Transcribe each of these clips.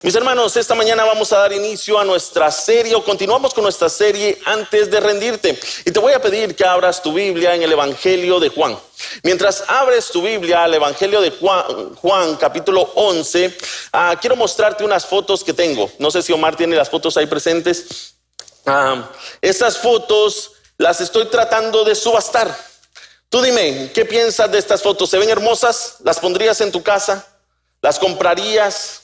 Mis hermanos, esta mañana vamos a dar inicio a nuestra serie, o continuamos con nuestra serie Antes de rendirte. Y te voy a pedir que abras tu Biblia en el Evangelio de Juan. Mientras abres tu Biblia al Evangelio de Juan capítulo 11, quiero mostrarte unas fotos que tengo. No sé si Omar tiene las fotos ahí presentes. Estas fotos las estoy tratando de subastar. Tú dime, ¿qué piensas de estas fotos? ¿Se ven hermosas? ¿Las pondrías en tu casa? ¿Las comprarías?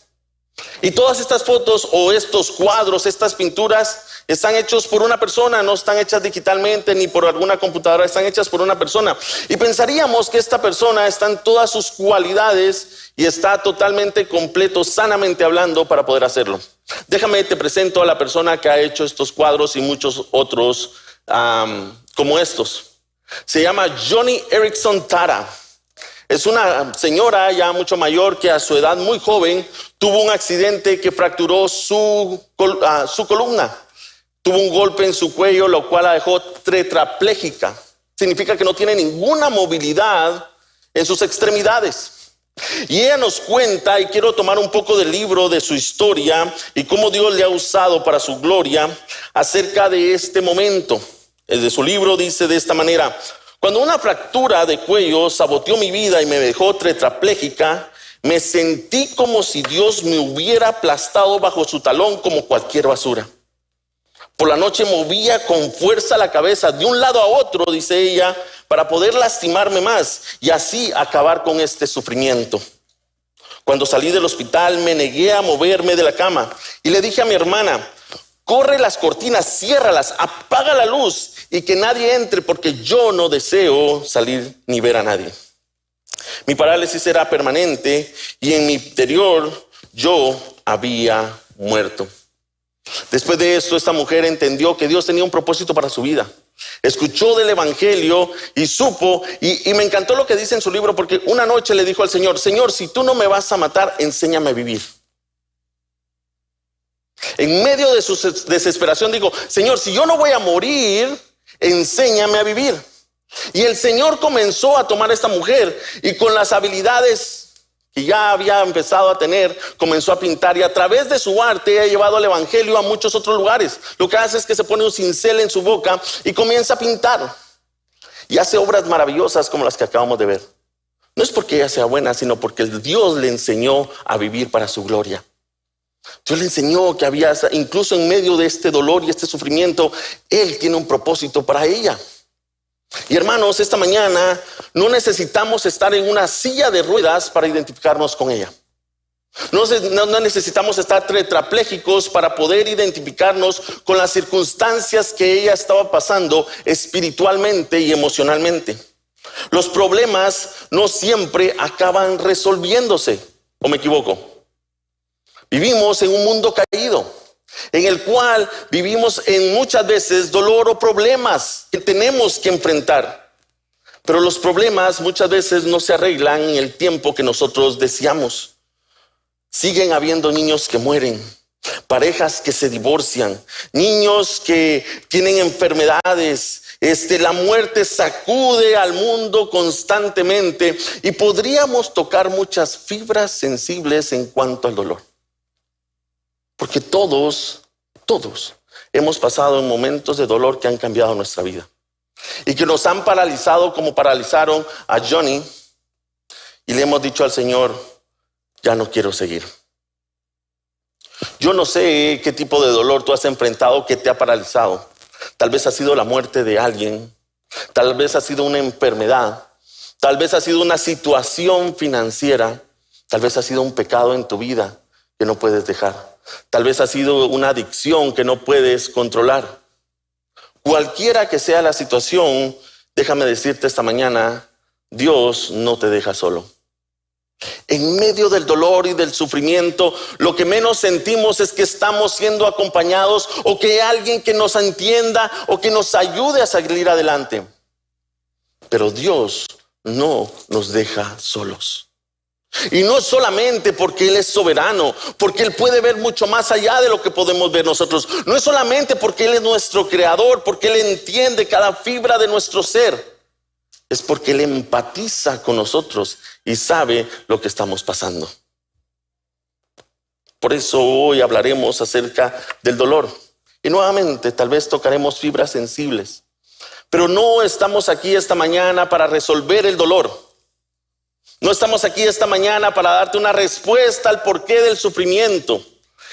Y todas estas fotos o estos cuadros, estas pinturas, están hechos por una persona, no están hechas digitalmente ni por alguna computadora, están hechas por una persona. Y pensaríamos que esta persona está en todas sus cualidades y está totalmente completo, sanamente hablando, para poder hacerlo. Déjame, te presento a la persona que ha hecho estos cuadros y muchos otros como estos. Se llama Joni Eareckson Tada. Es una señora ya mucho mayor que a su edad muy joven tuvo un accidente que fracturó su columna. Tuvo un golpe en su cuello, lo cual la dejó tetrapléjica. Significa que no tiene ninguna movilidad en sus extremidades. Y ella nos cuenta, y quiero tomar un poco del libro de su historia y cómo Dios le ha usado para su gloria acerca de este momento. Desde su libro dice de esta manera: cuando una fractura de cuello saboteó mi vida y me dejó tetrapléjica, me sentí como si Dios me hubiera aplastado bajo su talón como cualquier basura. Por la noche movía con fuerza la cabeza de un lado a otro, dice ella, para poder lastimarme más y así acabar con este sufrimiento. Cuando salí del hospital me negué a moverme de la cama y le dije a mi hermana: corre las cortinas, ciérralas, apaga la luz y que nadie entre, porque yo no deseo salir ni ver a nadie. Mi parálisis era permanente y en mi interior yo había muerto. Después de esto, esta mujer entendió que Dios tenía un propósito para su vida. Escuchó del evangelio y supo, y me encantó lo que dice en su libro, porque una noche le dijo al Señor: Señor, si tú no me vas a matar, enséñame a vivir. En medio de su desesperación dijo: Señor, si yo no voy a morir, enséñame a vivir. Y el Señor comenzó a tomar a esta mujer y con las habilidades que ya había empezado a tener, comenzó a pintar, y a través de su arte ha llevado el evangelio a muchos otros lugares. Lo que hace es que se pone un cincel en su boca y comienza a pintar y hace obras maravillosas como las que acabamos de ver. No es porque ella sea buena, sino porque Dios le enseñó a vivir para su gloria. Dios le enseñó que había, incluso en medio de este dolor y este sufrimiento, Él tiene un propósito para ella. Y hermanos, esta mañana no necesitamos estar en una silla de ruedas para identificarnos con ella. No necesitamos estar tetraplégicos para poder identificarnos con las circunstancias que ella estaba pasando espiritualmente y emocionalmente. Los problemas no siempre acaban resolviéndose, ¿o me equivoco? Vivimos en un mundo caído, en el cual vivimos en muchas veces dolor o problemas que tenemos que enfrentar. Pero los problemas muchas veces no se arreglan en el tiempo que nosotros deseamos. Siguen habiendo niños que mueren, parejas que se divorcian, niños que tienen enfermedades. La muerte sacude al mundo constantemente y podríamos tocar muchas fibras sensibles en cuanto al dolor. Porque todos hemos pasado en momentos de dolor que han cambiado nuestra vida y que nos han paralizado como paralizaron a Joni, y le hemos dicho al Señor: ya no quiero seguir. Yo no sé qué tipo de dolor tú has enfrentado que te ha paralizado. Tal vez ha sido la muerte de alguien, tal vez ha sido una enfermedad, tal vez ha sido una situación financiera, tal vez ha sido un pecado en tu vida que no puedes dejar. Tal vez ha sido una adicción que no puedes controlar. Cualquiera que sea la situación, déjame decirte esta mañana: Dios no te deja solo. En medio del dolor y del sufrimiento, lo que menos sentimos es que estamos siendo acompañados, o que hay alguien que nos entienda o que nos ayude a salir adelante. Pero Dios no nos deja solos. Y no solamente porque Él es soberano, porque Él puede ver mucho más allá de lo que podemos ver nosotros. No es solamente porque Él es nuestro creador, porque Él entiende cada fibra de nuestro ser. Es porque Él empatiza con nosotros y sabe lo que estamos pasando. Por eso hoy hablaremos acerca del dolor. Y nuevamente tal vez tocaremos fibras sensibles. Pero no estamos aquí esta mañana para resolver el dolor. No estamos aquí esta mañana para darte una respuesta al porqué del sufrimiento.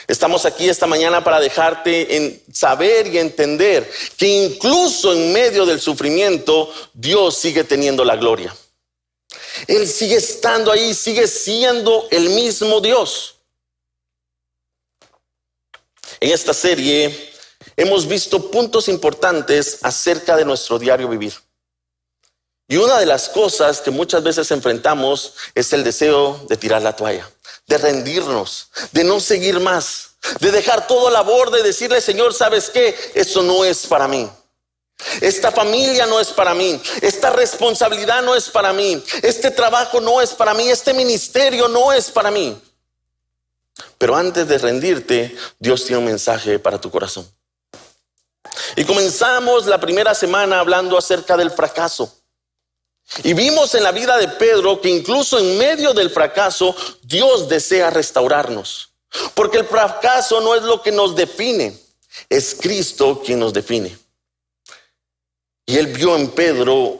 Estamos aquí esta mañana para dejarte saber y entender que incluso en medio del sufrimiento, Dios sigue teniendo la gloria. Él sigue estando ahí, sigue siendo el mismo Dios. En esta serie hemos visto puntos importantes acerca de nuestro diario vivir. Y una de las cosas que muchas veces enfrentamos es el deseo de tirar la toalla, de rendirnos, de no seguir más, de dejar todo a la borda y decirle: Señor, ¿sabes qué? Esto no es para mí. Esta familia no es para mí. Esta responsabilidad no es para mí. Este trabajo no es para mí. Este ministerio no es para mí. Pero antes de rendirte, Dios tiene un mensaje para tu corazón. Y comenzamos la primera semana hablando acerca del fracaso. Y vimos en la vida de Pedro que incluso en medio del fracaso, Dios desea restaurarnos. Porque el fracaso no es lo que nos define, es Cristo quien nos define. Y él vio en Pedro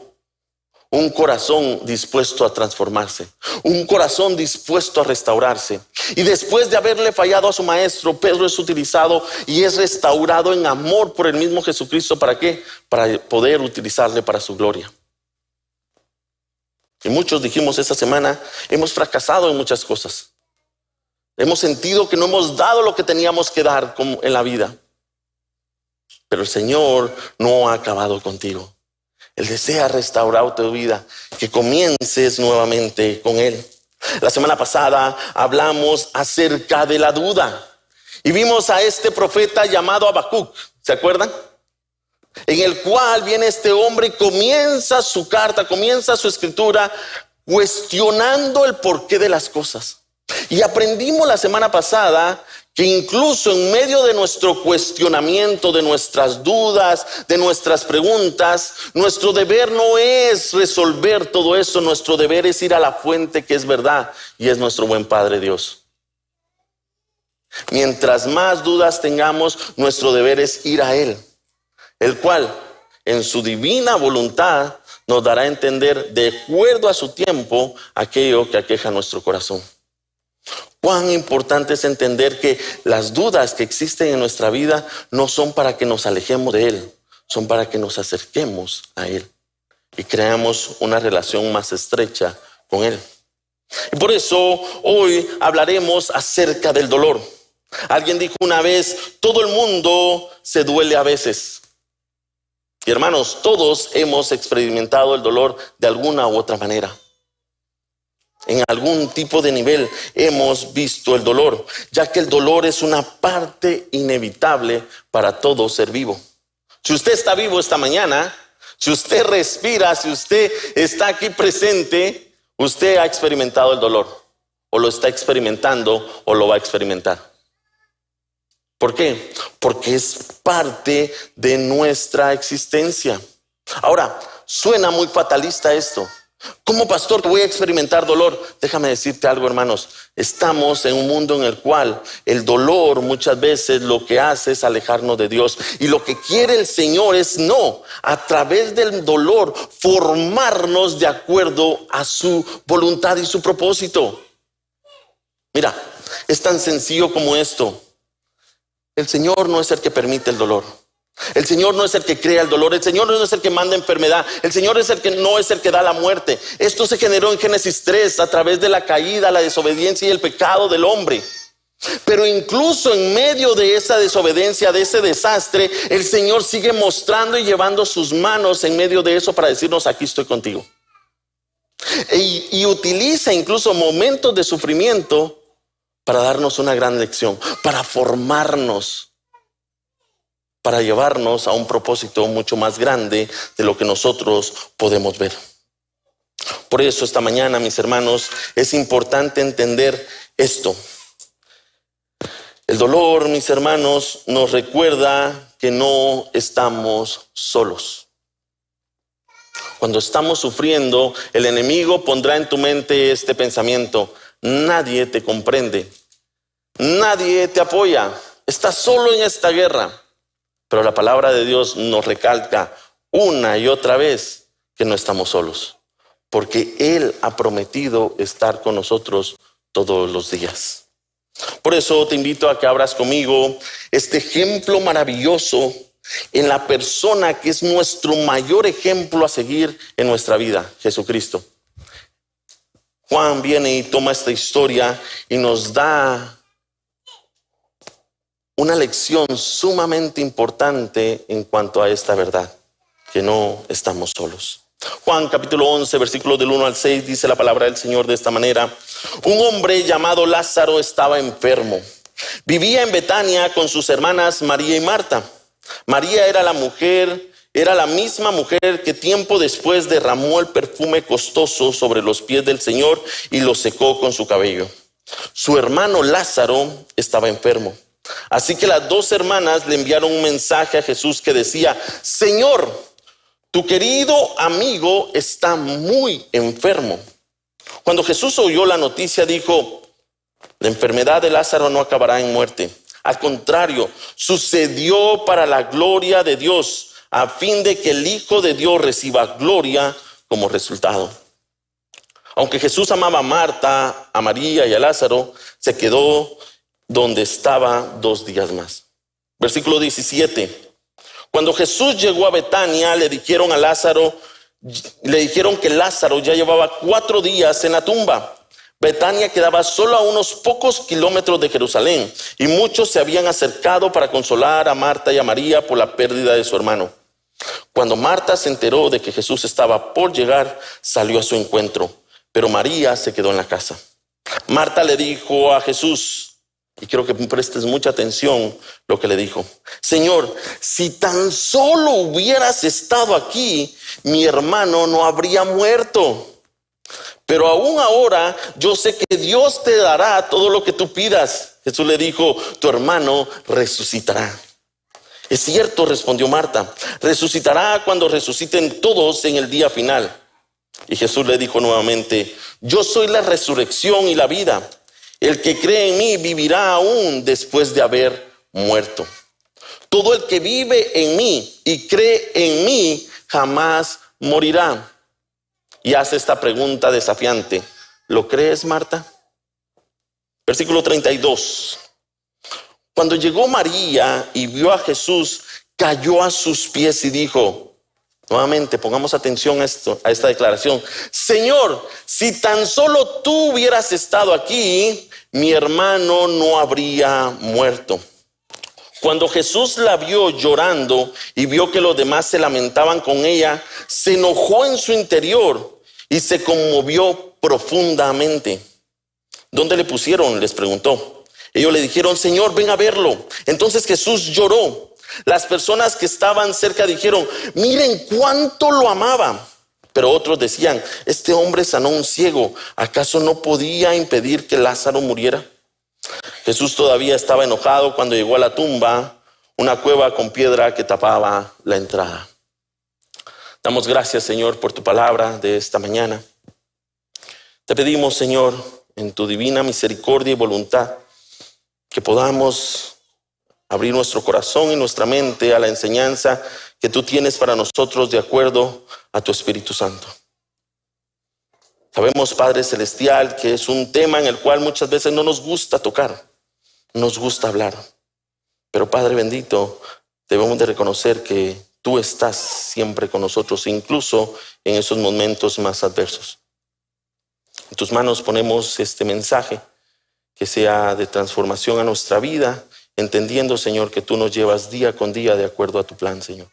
un corazón dispuesto a transformarse, un corazón dispuesto a restaurarse. Y después de haberle fallado a su maestro, Pedro es utilizado y es restaurado en amor por el mismo Jesucristo. ¿Para qué? Para poder utilizarle para su gloria. Y muchos dijimos esta semana, hemos fracasado en muchas cosas. Hemos sentido que no hemos dado lo que teníamos que dar en la vida. Pero el Señor no ha acabado contigo. Él desea restaurar tu vida, que comiences nuevamente con Él. La semana pasada hablamos acerca de la duda. Y vimos a este profeta llamado Habacuc, ¿se acuerdan? En el cual viene este hombre y comienza su carta, comienza su escritura cuestionando el porqué de las cosas. Y aprendimos la semana pasada que incluso en medio de nuestro cuestionamiento, de nuestras dudas, de nuestras preguntas, nuestro deber no es resolver todo eso. Nuestro deber es ir a la fuente que es verdad y es nuestro buen Padre Dios. Mientras más dudas tengamos, nuestro deber es ir a Él, el cual en su divina voluntad nos dará a entender de acuerdo a su tiempo aquello que aqueja nuestro corazón. Cuán importante es entender que las dudas que existen en nuestra vida no son para que nos alejemos de Él, son para que nos acerquemos a Él y creamos una relación más estrecha con Él. Y por eso hoy hablaremos acerca del dolor. Alguien dijo una vez: todo el mundo se duele a veces. Y hermanos, todos hemos experimentado el dolor de alguna u otra manera. En algún tipo de nivel hemos visto el dolor, ya que el dolor es una parte inevitable para todo ser vivo. Si usted está vivo esta mañana, si usted respira, si usted está aquí presente, usted ha experimentado el dolor, o lo está experimentando, o lo va a experimentar. ¿Por qué? Porque es parte de nuestra existencia. Ahora, suena muy fatalista esto. Como pastor, voy a experimentar dolor. Déjame decirte algo, hermanos. Estamos en un mundo en el cual el dolor muchas veces lo que hace es alejarnos de Dios. Y lo que quiere el Señor es a través del dolor, formarnos de acuerdo a su voluntad y su propósito. Mira, es tan sencillo como esto. El Señor no es el que permite el dolor. El Señor no es el que crea el dolor. El Señor no es el que manda enfermedad. El Señor no es el que da la muerte. Esto se generó en Génesis 3 a través de la caída, la desobediencia y el pecado del hombre. Pero incluso en medio de esa desobediencia, de ese desastre, el Señor sigue mostrando y llevando sus manos en medio de eso para decirnos: aquí estoy contigo. Y utiliza incluso momentos de sufrimiento para darnos una gran lección, para formarnos, para llevarnos a un propósito mucho más grande de lo que nosotros podemos ver. Por eso esta mañana, mis hermanos, es importante entender esto. El dolor, mis hermanos, nos recuerda que no estamos solos. Cuando estamos sufriendo, el enemigo pondrá en tu mente este pensamiento: nadie te comprende, Nadie te apoya. Estás solo en esta guerra. Pero la palabra de Dios nos recalca una y otra vez que no estamos solos, porque Él ha prometido estar con nosotros todos los días. Por eso te invito a que abras conmigo este ejemplo maravilloso en la persona que es nuestro mayor ejemplo a seguir en nuestra vida, Jesucristo. Juan viene y toma esta historia y nos da una lección sumamente importante en cuanto a esta verdad, que no estamos solos. Juan capítulo 11, versículos del 1 al 6, dice la palabra del Señor de esta manera: un hombre llamado Lázaro estaba enfermo. Vivía en Betania con sus hermanas María y Marta. María era la misma mujer que tiempo después derramó el perfume costoso sobre los pies del Señor y lo secó con su cabello. Su hermano Lázaro estaba enfermo. Así que las dos hermanas le enviaron un mensaje a Jesús que decía: Señor, tu querido amigo está muy enfermo. Cuando Jesús oyó la noticia, dijo: la enfermedad de Lázaro no acabará en muerte. Al contrario, sucedió para la gloria de Dios, a fin de que el Hijo de Dios reciba gloria como resultado. Aunque Jesús amaba a Marta, a María y a Lázaro, se quedó donde estaba 2 días más. Versículo 17. Cuando Jesús llegó a Betania, le dijeron que Lázaro ya llevaba 4 días en la tumba. Betania quedaba solo a unos pocos kilómetros de Jerusalén, y muchos se habían acercado para consolar a Marta y a María por la pérdida de su hermano. Cuando Marta se enteró de que Jesús estaba por llegar, salió a su encuentro, pero María se quedó en la casa. Marta le dijo a Jesús, y quiero que me prestes mucha atención lo que le dijo: Señor, si tan solo hubieras estado aquí, mi hermano no habría muerto. Pero aún ahora yo sé que Dios te dará todo lo que tú pidas. Jesús le dijo: tu hermano resucitará. Es cierto, respondió Marta, resucitará cuando resuciten todos en el día final. Y Jesús le dijo nuevamente: yo soy la resurrección y la vida. El que cree en mí vivirá aún después de haber muerto. Todo el que vive en mí y cree en mí jamás morirá. Y hace esta pregunta desafiante: ¿lo crees, Marta? Versículo 32. Cuando llegó María y vio a Jesús, cayó a sus pies y dijo, nuevamente pongamos atención a esta declaración: Señor, si tan solo tú hubieras estado aquí, mi hermano no habría muerto. Cuando Jesús la vio llorando y vio que los demás se lamentaban con ella, se enojó en su interior y se conmovió profundamente. ¿Dónde le pusieron?, les preguntó. Ellos le dijeron: Señor, ven a verlo. Entonces Jesús lloró. Las personas que estaban cerca dijeron: miren cuánto lo amaba. Pero otros decían: este hombre sanó a un ciego, ¿acaso no podía impedir que Lázaro muriera? Jesús todavía estaba enojado cuando llegó a la tumba, una cueva con piedra que tapaba la entrada. Damos gracias, Señor, por tu palabra de esta mañana. Te pedimos, Señor, en tu divina misericordia y voluntad, que podamos abrir nuestro corazón y nuestra mente a la enseñanza que tú tienes para nosotros de acuerdo a tu Espíritu Santo. Sabemos, Padre Celestial, que es un tema en el cual muchas veces no nos gusta tocar, no nos gusta hablar. Pero, Padre bendito, debemos de reconocer que tú estás siempre con nosotros, incluso en esos momentos más adversos. En tus manos ponemos este mensaje, que sea de transformación a nuestra vida, entendiendo, Señor, que tú nos llevas día con día de acuerdo a tu plan, Señor.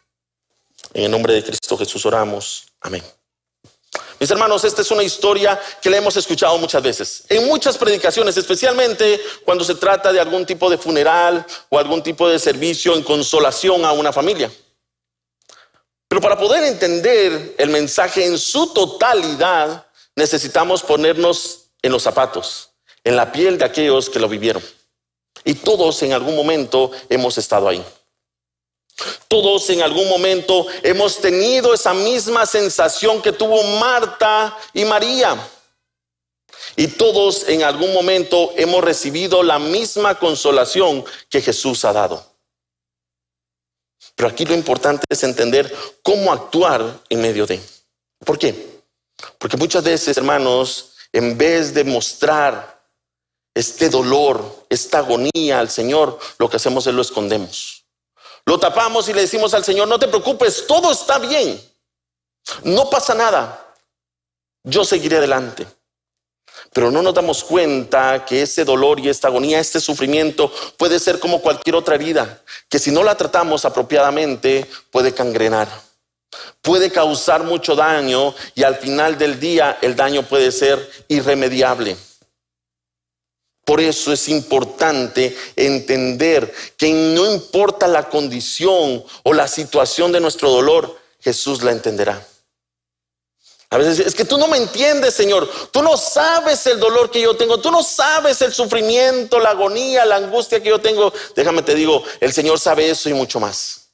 En el nombre de Cristo Jesús oramos. Amén. Mis hermanos, esta es una historia que la hemos escuchado muchas veces, en muchas predicaciones, especialmente cuando se trata de algún tipo de funeral o algún tipo de servicio en consolación a una familia. Pero para poder entender el mensaje en su totalidad, necesitamos ponernos en los zapatos, en la piel de aquellos que lo vivieron. Y todos en algún momento hemos estado ahí. Todos en algún momento hemos tenido esa misma sensación que tuvo Marta y María. Y todos en algún momento hemos recibido la misma consolación que Jesús ha dado. Pero aquí lo importante es entender cómo actuar en medio de. ¿Por qué? Porque muchas veces, hermanos, en vez de mostrar este dolor, esta agonía al Señor, lo que hacemos es lo escondemos. Lo tapamos y le decimos al Señor: no te preocupes, todo está bien, no pasa nada, yo seguiré adelante. Pero no nos damos cuenta que ese dolor y esta agonía, este sufrimiento puede ser como cualquier otra herida, que si no la tratamos apropiadamente puede cangrenar, puede causar mucho daño y al final del día el daño puede ser irremediable. Por eso es importante entender que no importa la condición o la situación de nuestro dolor, Jesús la entenderá. A veces es que tú no me entiendes, Señor. Tú no sabes el dolor que yo tengo. Tú no sabes el sufrimiento, la agonía, la angustia que yo tengo. Déjame te digo, el Señor sabe eso y mucho más.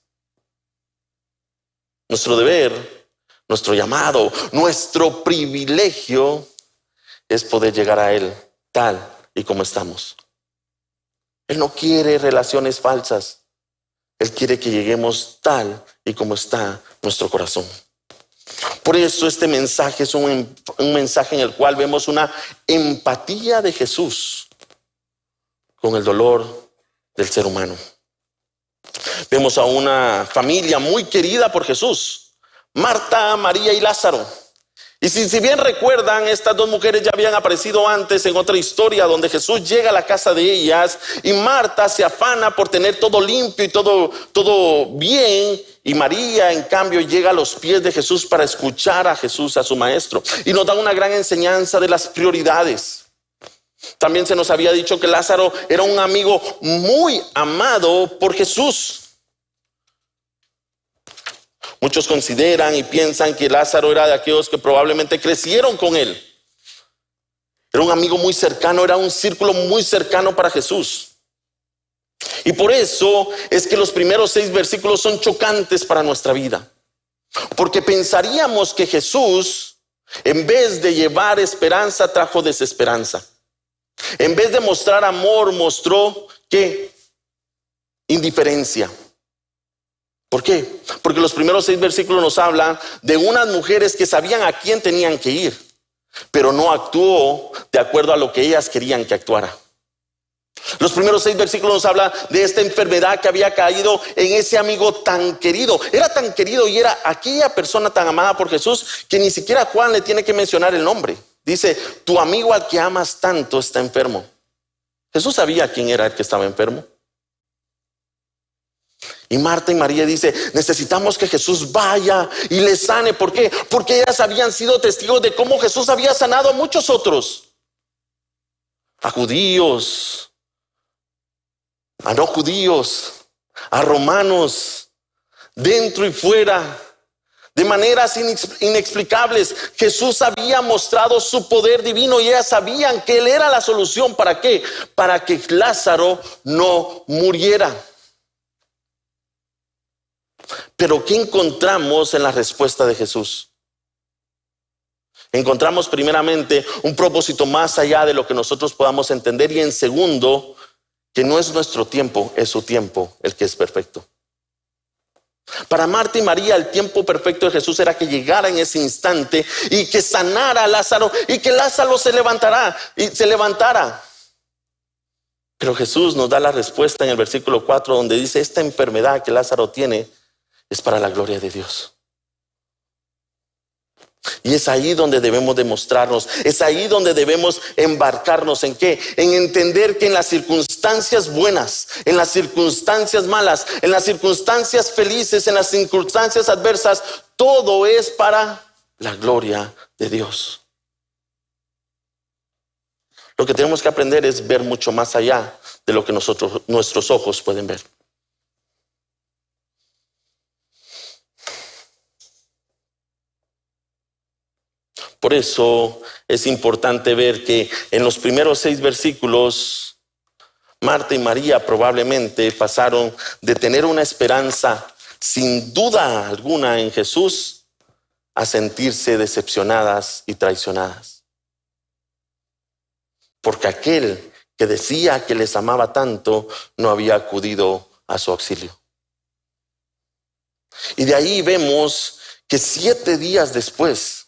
Nuestro deber, nuestro llamado, nuestro privilegio es poder llegar a Él tal y como estamos. Él no quiere relaciones falsas. Él quiere que lleguemos tal y como está nuestro corazón. Por eso este mensaje es un mensaje en el cual vemos una empatía de Jesús con el dolor del ser humano. Vemos a una familia muy querida por Jesús: Marta, María y Lázaro. Y si bien recuerdan, estas dos mujeres ya habían aparecido antes en otra historia donde Jesús llega a la casa de ellas y Marta se afana por tener todo limpio y todo bien, y María en cambio llega a los pies de Jesús para escuchar a Jesús, a su maestro, y nos da una gran enseñanza de las prioridades. También se nos había dicho que Lázaro era un amigo muy amado por Jesús. Muchos consideran y piensan que Lázaro era de aquellos que probablemente crecieron con él. Era un amigo muy cercano, era un círculo muy cercano para Jesús. Y por eso es que los primeros 6 versículos son chocantes para nuestra vida. Porque pensaríamos que Jesús, en vez de llevar esperanza, trajo desesperanza. En vez de mostrar amor, mostró ¿qué? Indiferencia. ¿Por qué? Porque los primeros 6 versículos nos hablan de unas mujeres que sabían a quién tenían que ir, pero no actuó de acuerdo a lo que ellas querían que actuara. Los primeros 6 versículos nos hablan de esta enfermedad que había caído en ese amigo tan querido. Era tan querido y era aquella persona tan amada por Jesús que ni siquiera Juan le tiene que mencionar el nombre. Dice: tu amigo al que amas tanto está enfermo. Jesús sabía quién era el que estaba enfermo. Y Marta y María dice: necesitamos que Jesús vaya y le sane. ¿Por qué? Porque ellas habían sido testigos de cómo Jesús había sanado a muchos otros. A judíos, a no judíos, a romanos, dentro y fuera, de maneras inexplicables. Jesús había mostrado su poder divino y ellas sabían que Él era la solución. ¿Para qué? Para que Lázaro no muriera. Pero ¿qué encontramos en la respuesta de Jesús? Encontramos primeramente un propósito más allá de lo que nosotros podamos entender, y en segundo, que no es nuestro tiempo, es su tiempo el que es perfecto. Para Marta y María, el tiempo perfecto de Jesús era que llegara en ese instante y que sanara a Lázaro y que Lázaro se levantara. Pero Jesús nos da la respuesta en el versículo 4, donde dice: esta enfermedad que Lázaro tiene es para la gloria de Dios. Y es ahí donde debemos demostrarnos, es ahí donde debemos embarcarnos. ¿En qué? En entender que en las circunstancias buenas, en las circunstancias malas, en las circunstancias felices, en las circunstancias adversas, todo es para la gloria de Dios. Lo que tenemos que aprender es ver mucho más allá de lo que nuestros ojos pueden ver. Por eso es importante ver que en los primeros 6 versículos, Marta y María probablemente pasaron de tener una esperanza sin duda alguna en Jesús a sentirse decepcionadas y traicionadas. porque aquel que decía que les amaba tanto no había acudido a su auxilio. Y de ahí vemos que 7 días después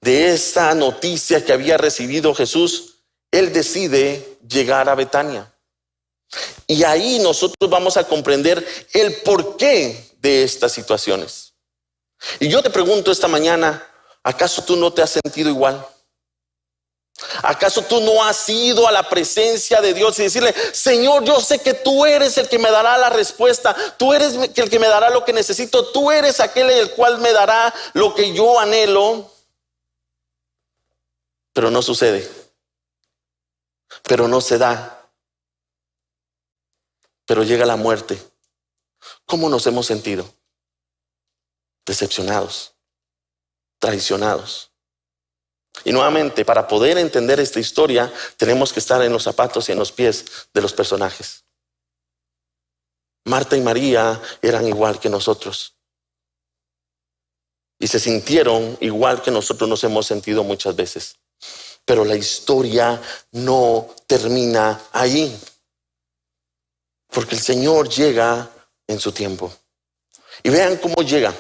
de esa noticia que había recibido Jesús, Él decide llegar a Betania. Y ahí nosotros vamos a comprender el porqué de estas situaciones. Y yo te pregunto esta mañana, ¿acaso tú no te has sentido igual? ¿Acaso tú no has ido a la presencia de Dios y decirle: Señor, yo sé que tú eres el que me dará la respuesta, tú eres el que me dará lo que necesito, tú eres aquel el cual me dará lo que yo anhelo? Pero no sucede, pero no se da, pero llega la muerte. ¿Cómo nos hemos sentido? Decepcionados, traicionados. Y nuevamente, para poder entender esta historia, tenemos que estar en los zapatos y en los pies de los personajes. Marta y María eran igual que nosotros. Y se sintieron igual que nosotros nos hemos sentido muchas veces. Pero la historia no termina ahí. Porque el Señor llega en su tiempo. Y vean cómo llega.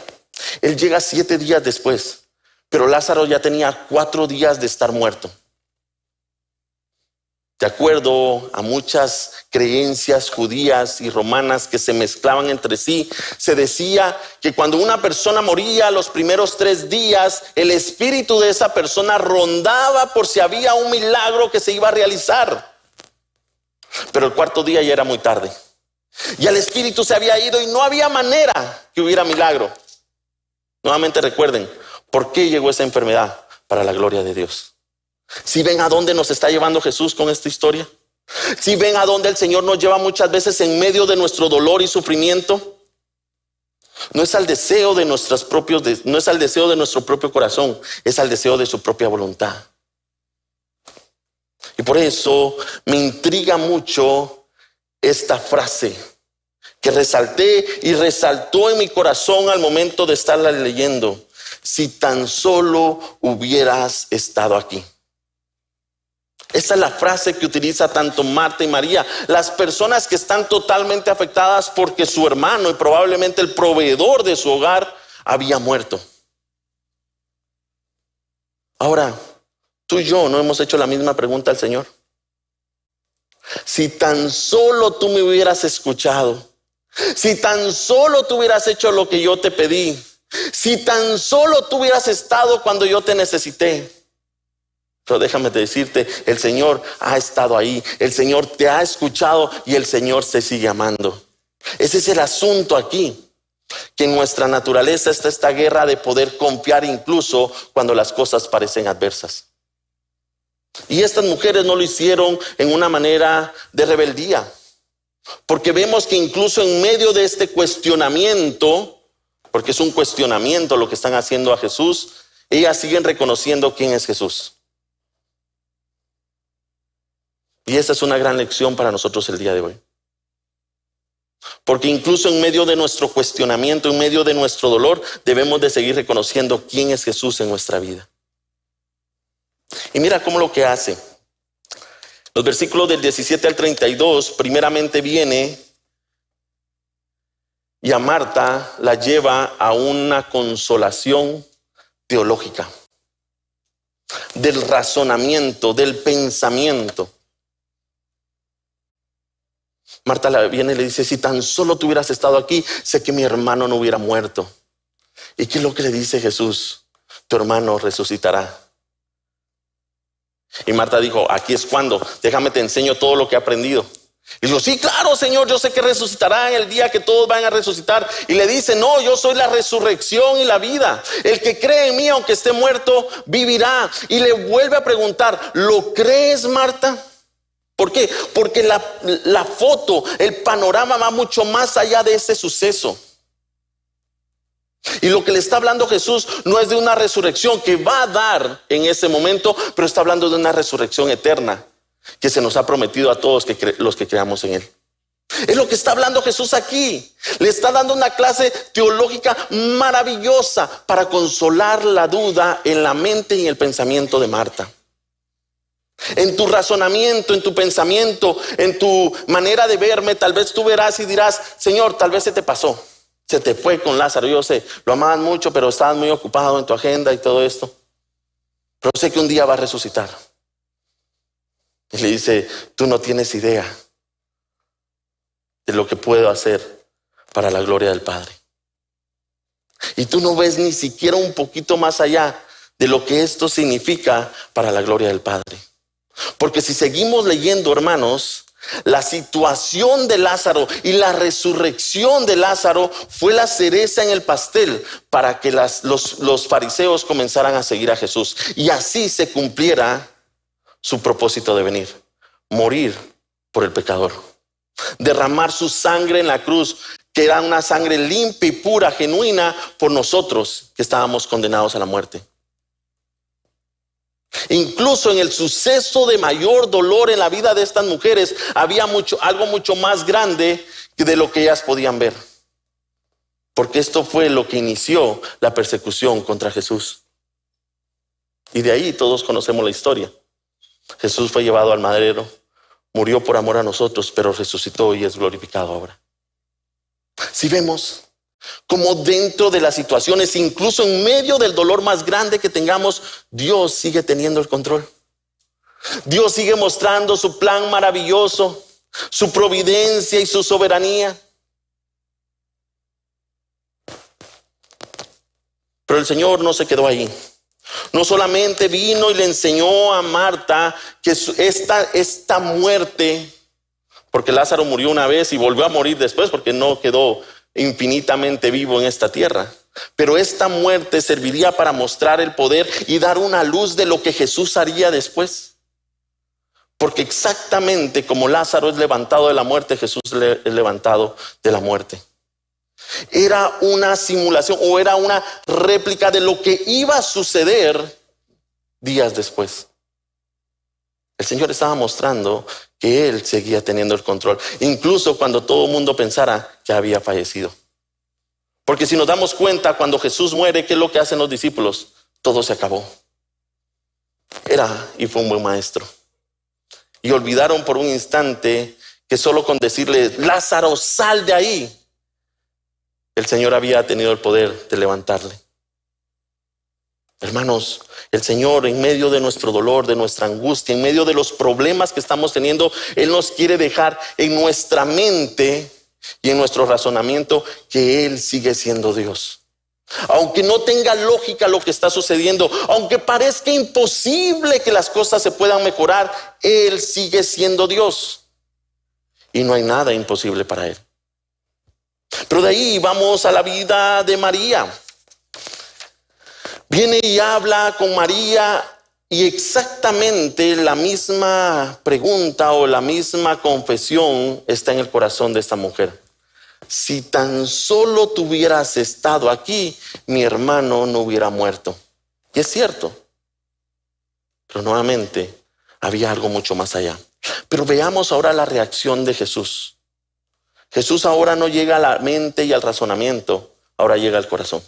Él llega 7 días después. Pero Lázaro ya tenía 4 días de estar muerto. De acuerdo a muchas creencias judías y romanas que se mezclaban entre sí, se decía que cuando una persona moría los primeros 3 días, el espíritu de esa persona rondaba por si había un milagro que se iba a realizar. Pero el 4.º día ya era muy tarde. Ya el espíritu se había ido y no había manera que hubiera milagro. Nuevamente recuerden, ¿por qué llegó esa enfermedad? Para la gloria de Dios. ¿Sí ven a dónde nos está llevando Jesús con esta historia? ¿Sí ven a dónde el Señor nos lleva muchas veces en medio de nuestro dolor y sufrimiento? No es al deseo de no es al deseo de nuestro propio corazón, es al deseo de su propia voluntad. Y por eso me intriga mucho esta frase que resalté y resaltó en mi corazón al momento de estarla leyendo. Si tan solo hubieras estado aquí. Esa es la frase que utiliza tanto Marta y María, las personas que están totalmente afectadas porque su hermano y probablemente el proveedor de su hogar había muerto. Ahora, tú y yo no hemos hecho la misma pregunta al Señor. Si tan solo tú me hubieras escuchado, si tan solo tú hubieras hecho lo que yo te pedí, si tan solo tú hubieras estado cuando yo te necesité. Pero déjame decirte, el Señor ha estado ahí, el Señor te ha escuchado y el Señor te sigue amando. Ese es el asunto aquí, que en nuestra naturaleza está esta guerra de poder confiar incluso cuando las cosas parecen adversas. Y estas mujeres no lo hicieron en una manera de rebeldía, porque vemos que incluso en medio de este cuestionamiento, porque es un cuestionamiento lo que están haciendo a Jesús, ellas siguen reconociendo quién es Jesús. Y esa es una gran lección para nosotros el día de hoy. Porque incluso en medio de nuestro cuestionamiento, en medio de nuestro dolor, debemos de seguir reconociendo quién es Jesús en nuestra vida. Y mira cómo lo que hace. Los versículos del 17 al 32, primeramente viene y a Marta la lleva a una consolación teológica, del razonamiento, del pensamiento. Marta viene y le dice: si tan solo tú hubieras estado aquí, sé que mi hermano no hubiera muerto. ¿Y qué es lo que le dice Jesús? Tu hermano resucitará. Y Marta dijo: aquí es cuando, déjame te enseño todo lo que he aprendido. Y dijo: sí, claro, Señor, yo sé que resucitará en el día que todos van a resucitar. Y le dice: no, yo soy la resurrección y la vida. El que cree en mí, aunque esté muerto, vivirá. Y le vuelve a preguntar: ¿lo crees, Marta? ¿Por qué? Porque la foto, el panorama va mucho más allá de ese suceso. Y lo que le está hablando Jesús no es de una resurrección que va a dar en ese momento, pero está hablando de una resurrección eterna que se nos ha prometido a todos los que creamos en Él. Es lo que está hablando Jesús aquí. Le está dando una clase teológica maravillosa para consolar la duda en la mente y en el pensamiento de Marta. En tu razonamiento, en tu pensamiento, en tu manera de verme, tal vez tú verás y dirás: Señor, tal vez se te pasó, se te fue con Lázaro. Yo sé, lo amabas mucho, pero estabas muy ocupado en tu agenda y todo esto. Pero sé que un día va a resucitar. Y le dice: tú no tienes idea de lo que puedo hacer para la gloria del Padre. Y tú no ves ni siquiera un poquito más allá de lo que esto significa para la gloria del Padre. Porque si seguimos leyendo, hermanos, la situación de Lázaro y la resurrección de Lázaro fue la cereza en el pastel para que los fariseos comenzaran a seguir a Jesús. Y así se cumpliera su propósito de venir: morir por el pecador, derramar su sangre en la cruz, que era una sangre limpia y pura, genuina, por nosotros que estábamos condenados a la muerte. Incluso en el suceso de mayor dolor en la vida de estas mujeres había algo mucho más grande de lo que ellas podían ver, porque esto fue lo que inició la persecución contra Jesús. Y de ahí todos conocemos la historia. Jesús fue llevado al madero, murió por amor a nosotros, pero resucitó y es glorificado ahora. Si vemos como dentro de las situaciones, incluso en medio del dolor más grande que tengamos, Dios sigue teniendo el control. Dios sigue mostrando su plan maravilloso, su providencia y su soberanía. Pero el Señor no se quedó ahí. No solamente vino y le enseñó a Marta que esta muerte, porque Lázaro murió una vez y volvió a morir después, porque no quedó infinitamente vivo en esta tierra, pero esta muerte serviría para mostrar el poder y dar una luz de lo que Jesús haría después. Porque exactamente como Lázaro es levantado de la muerte, Jesús es levantado de la muerte. Era una simulación o era una réplica de lo que iba a suceder días después. El Señor estaba mostrando que Él seguía teniendo el control, incluso cuando todo el mundo pensara que había fallecido. Porque si nos damos cuenta, cuando Jesús muere, ¿qué es lo que hacen los discípulos? Todo se acabó. Era y fue un buen maestro. Y olvidaron por un instante que solo con decirle: Lázaro, sal de ahí, el Señor había tenido el poder de levantarle. Hermanos, el Señor, en medio de nuestro dolor, de nuestra angustia, en medio de los problemas que estamos teniendo, Él nos quiere dejar en nuestra mente y en nuestro razonamiento que Él sigue siendo Dios. Aunque no tenga lógica lo que está sucediendo, aunque parezca imposible que las cosas se puedan mejorar, Él sigue siendo Dios. Y no hay nada imposible para Él. Pero de ahí vamos a la vida de María. Viene y habla con María y exactamente la misma pregunta o la misma confesión está en el corazón de esta mujer. Si tan solo tú hubieras estado aquí, mi hermano no hubiera muerto. Y es cierto. Pero nuevamente había algo mucho más allá. Pero veamos ahora la reacción de Jesús. Jesús ahora no llega a la mente y al razonamiento, ahora llega al corazón.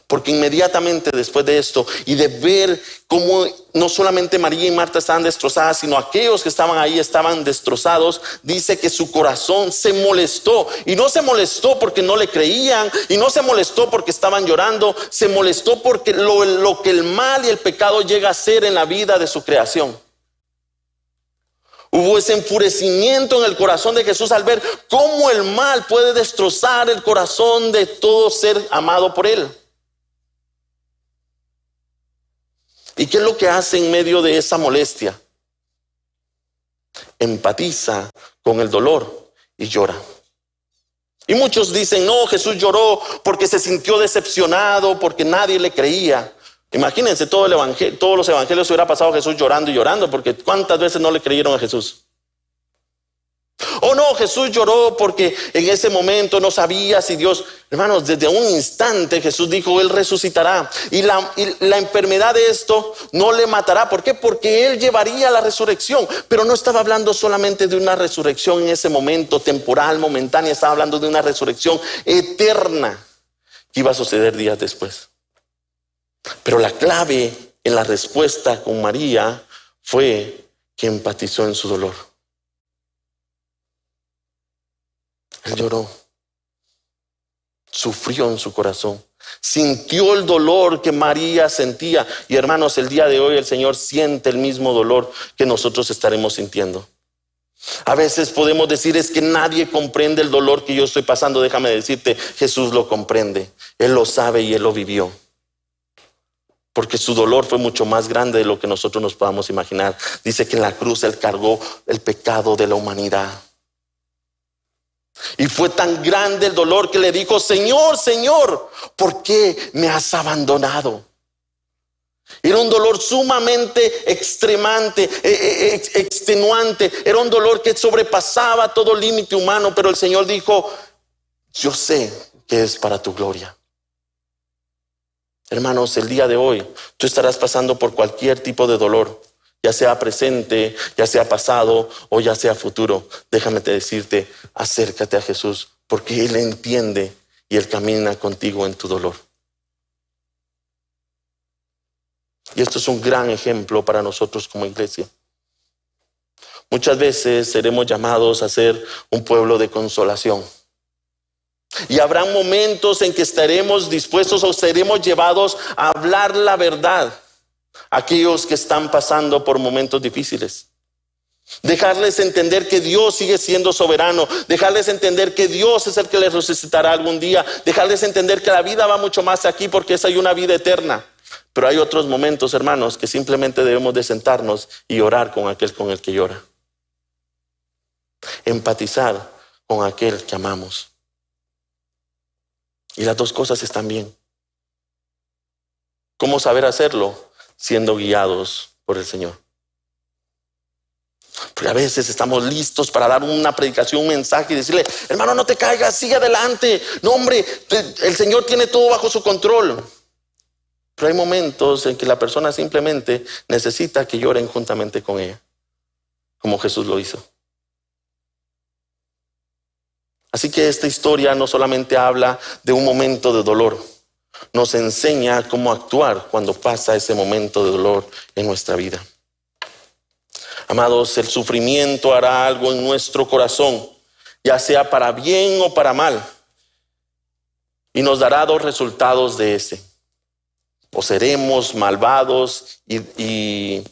Porque inmediatamente después de esto y de ver cómo no solamente María y Marta estaban destrozadas, sino aquellos que estaban ahí estaban destrozados, dice que su corazón se molestó. Y no se molestó porque no le creían, y no se molestó porque estaban llorando, se molestó porque lo que el mal y el pecado llega a ser en la vida de su creación. Hubo ese enfurecimiento en el corazón de Jesús al ver cómo el mal puede destrozar el corazón de todo ser amado por Él. ¿Y qué es lo que hace en medio de esa molestia? Empatiza con el dolor y llora. Y muchos dicen: no, Jesús lloró porque se sintió decepcionado, porque nadie le creía. Imagínense, todos los evangelios hubiera pasado Jesús llorando y llorando, porque ¿cuántas veces no le creyeron a Jesús? Oh no, Jesús lloró porque en ese momento no sabía si Dios... Hermanos, desde un instante Jesús dijo: Él resucitará. Y la enfermedad de esto no le matará. ¿Por qué? Porque Él llevaría la resurrección. Pero no estaba hablando solamente de una resurrección en ese momento temporal, momentánea. Estaba hablando de una resurrección eterna que iba a suceder días después. Pero la clave en la respuesta con María fue que empatizó en su dolor. Él lloró, sufrió en su corazón, sintió el dolor que María sentía. Y hermanos, el día de hoy el Señor siente el mismo dolor que nosotros estaremos sintiendo. A veces podemos decir, es que nadie comprende el dolor que yo estoy pasando. Déjame decirte, Jesús lo comprende. Él lo sabe y Él lo vivió. Porque su dolor fue mucho más grande de lo que nosotros nos podamos imaginar. Dice que en la cruz Él cargó el pecado de la humanidad. Y fue tan grande el dolor que le dijo, Señor, Señor, ¿por qué me has abandonado? Era un dolor sumamente extenuante. Era un dolor que sobrepasaba todo límite humano. Pero el Señor dijo, yo sé que es para tu gloria. Hermanos, el día de hoy tú estarás pasando por cualquier tipo de dolor, ya sea presente, ya sea pasado o ya sea futuro. Déjame decirte, acércate a Jesús, porque Él entiende y Él camina contigo en tu dolor. Y esto es un gran ejemplo para nosotros como iglesia. Muchas veces seremos llamados a ser un pueblo de consolación. Y habrá momentos en que estaremos dispuestos o seremos llevados a hablar la verdad a aquellos que están pasando por momentos difíciles. Dejarles entender que Dios sigue siendo soberano. Dejarles entender que Dios es el que les resucitará algún día. Dejarles entender que la vida va mucho más aquí porque hay una vida eterna. Pero hay otros momentos, hermanos, que simplemente debemos de sentarnos y orar con aquel con el que llora. Empatizar con aquel que amamos. Y las dos cosas están bien. ¿Cómo saber hacerlo? Siendo guiados por el Señor. Porque a veces estamos listos para dar una predicación, un mensaje y decirle, hermano, no te caigas, sigue adelante. No, hombre, el Señor tiene todo bajo su control. Pero hay momentos en que la persona simplemente necesita que lloren juntamente con ella, como Jesús lo hizo. Así que esta historia no solamente habla de un momento de dolor, nos enseña cómo actuar cuando pasa ese momento de dolor en nuestra vida. Amados, el sufrimiento hará algo en nuestro corazón, ya sea para bien o para mal, y nos dará dos resultados de ese. O seremos malvados y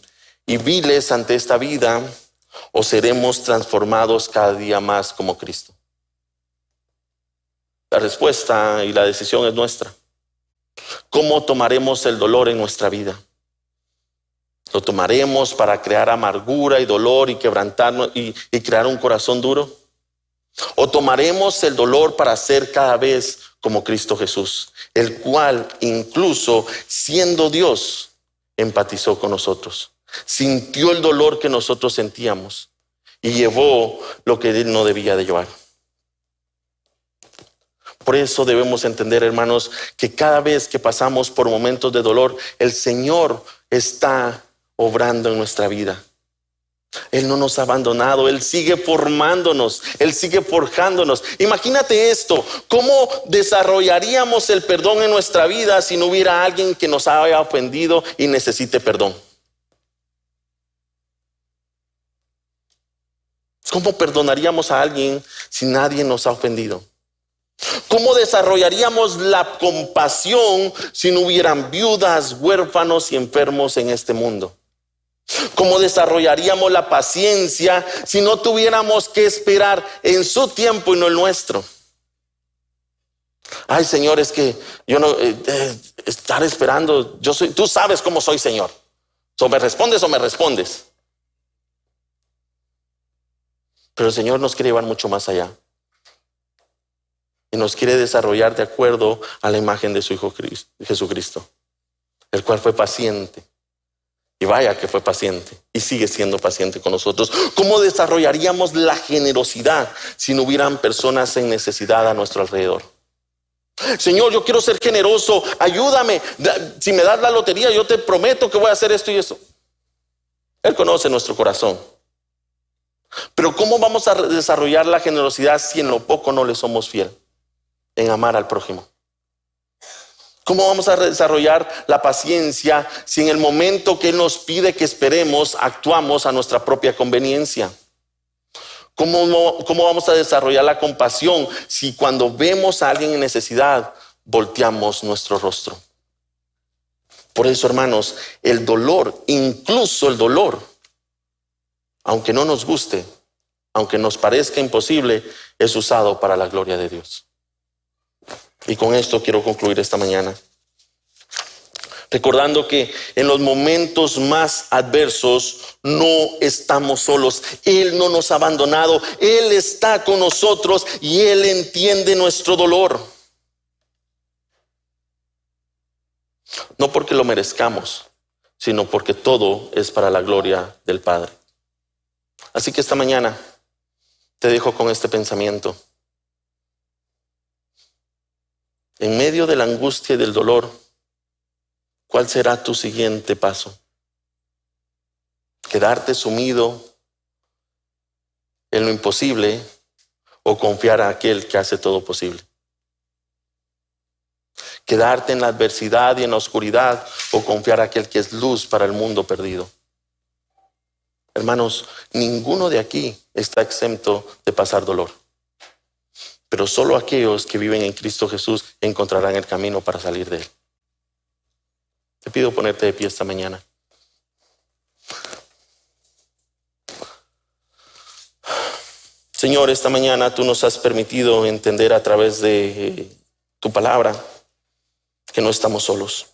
viles ante esta vida, o seremos transformados cada día más como Cristo. La respuesta y la decisión es nuestra. ¿Cómo tomaremos el dolor en nuestra vida? ¿Lo tomaremos para crear amargura y dolor y quebrantarnos y crear un corazón duro? ¿O tomaremos el dolor para ser cada vez como Cristo Jesús, el cual incluso siendo Dios empatizó con nosotros, sintió el dolor que nosotros sentíamos y llevó lo que Él no debía de llevar? Por eso debemos entender, hermanos, que cada vez que pasamos por momentos de dolor, el Señor está obrando en nuestra vida. Él no nos ha abandonado, Él sigue formándonos, Él sigue forjándonos. Imagínate esto, ¿cómo desarrollaríamos el perdón en nuestra vida si no hubiera alguien que nos haya ofendido y necesite perdón? ¿Cómo perdonaríamos a alguien si nadie nos ha ofendido? ¿Cómo desarrollaríamos la compasión si no hubieran viudas, huérfanos y enfermos en este mundo? ¿Cómo desarrollaríamos la paciencia si no tuviéramos que esperar en su tiempo y no el nuestro? Ay, Señor, es que yo no estar esperando. Tú sabes cómo soy, Señor. O me respondes o me respondes. Pero el Señor nos quiere llevar mucho más allá. Y nos quiere desarrollar de acuerdo a la imagen de su Hijo Jesucristo, el cual fue paciente. Y vaya que fue paciente y sigue siendo paciente con nosotros. ¿Cómo desarrollaríamos la generosidad si no hubieran personas en necesidad a nuestro alrededor? Señor, yo quiero ser generoso, ayúdame. Si me das la lotería, yo te prometo que voy a hacer esto y eso. Él conoce nuestro corazón. Pero ¿cómo vamos a desarrollar la generosidad si en lo poco no le somos fiel en amar al prójimo? ¿Cómo vamos a desarrollar la paciencia si en el momento que Él nos pide que esperemos, actuamos a nuestra propia conveniencia? ¿Cómo vamos a desarrollar la compasión si cuando vemos a alguien en necesidad, volteamos nuestro rostro? Por eso, hermanos, el dolor, incluso el dolor, aunque no nos guste, aunque nos parezca imposible, es usado para la gloria de Dios. Y con esto quiero concluir esta mañana, recordando que en los momentos más adversos no estamos solos. Él no nos ha abandonado, Él está con nosotros y Él entiende nuestro dolor. No porque lo merezcamos, sino porque todo es para la gloria del Padre. Así que esta mañana te dejo con este pensamiento. En medio de la angustia y del dolor, ¿cuál será tu siguiente paso? ¿Quedarte sumido en lo imposible o confiar a aquel que hace todo posible? ¿Quedarte en la adversidad y en la oscuridad o confiar a aquel que es luz para el mundo perdido? Hermanos, ninguno de aquí está exento de pasar dolor. Pero solo aquellos que viven en Cristo Jesús encontrarán el camino para salir de él. Te pido ponerte de pie esta mañana. Señor, esta mañana tú nos has permitido entender a través de tu palabra que no estamos solos.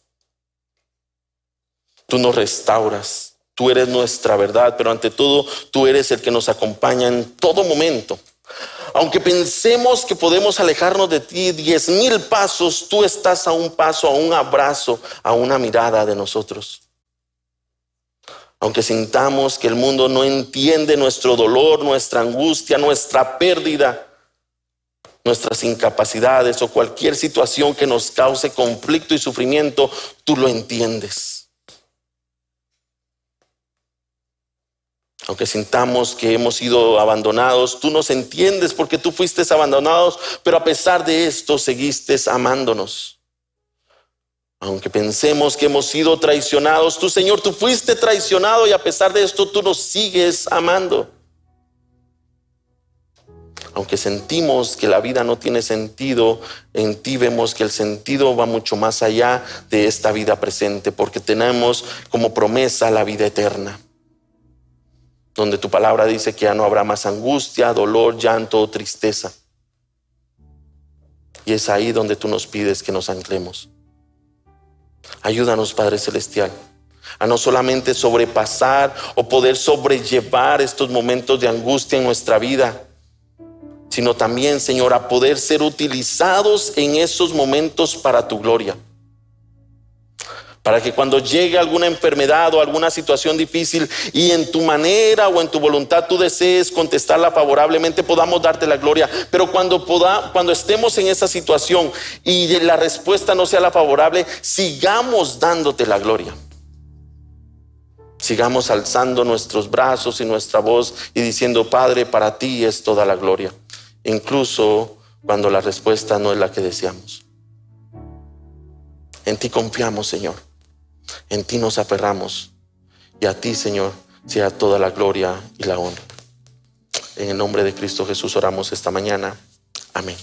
Tú nos restauras, tú eres nuestra verdad, pero ante todo tú eres el que nos acompaña en todo momento. Aunque pensemos que podemos alejarnos de ti 10,000 pasos, tú estás a un paso, a un abrazo, a una mirada de nosotros. Aunque sintamos que el mundo no entiende nuestro dolor, nuestra angustia, nuestra pérdida, nuestras incapacidades o cualquier situación que nos cause conflicto y sufrimiento, tú lo entiendes. Aunque sintamos que hemos sido abandonados, tú nos entiendes porque tú fuiste abandonados, pero a pesar de esto seguiste amándonos. Aunque pensemos que hemos sido traicionados, tú, Señor, tú fuiste traicionado y a pesar de esto tú nos sigues amando. Aunque sentimos que la vida no tiene sentido, en ti vemos que el sentido va mucho más allá de esta vida presente, porque tenemos como promesa la vida eterna, donde tu palabra dice que ya no habrá más angustia, dolor, llanto o tristeza. Y es ahí donde tú nos pides que nos anclemos. Ayúdanos, Padre Celestial, a no solamente sobrepasar o poder sobrellevar estos momentos de angustia en nuestra vida, sino también, Señor, a poder ser utilizados en esos momentos para tu gloria. Para que cuando llegue alguna enfermedad o alguna situación difícil y en tu manera o en tu voluntad tú desees contestarla favorablemente, podamos darte la gloria. Pero cuando estemos en esa situación y la respuesta no sea la favorable, sigamos dándote la gloria. Sigamos alzando nuestros brazos y nuestra voz y diciendo: Padre, para ti es toda la gloria, incluso cuando la respuesta no es la que deseamos. En ti confiamos, Señor. En ti nos aferramos y a ti, Señor, sea toda la gloria y la honra. En el nombre de Cristo Jesús oramos esta mañana. Amén.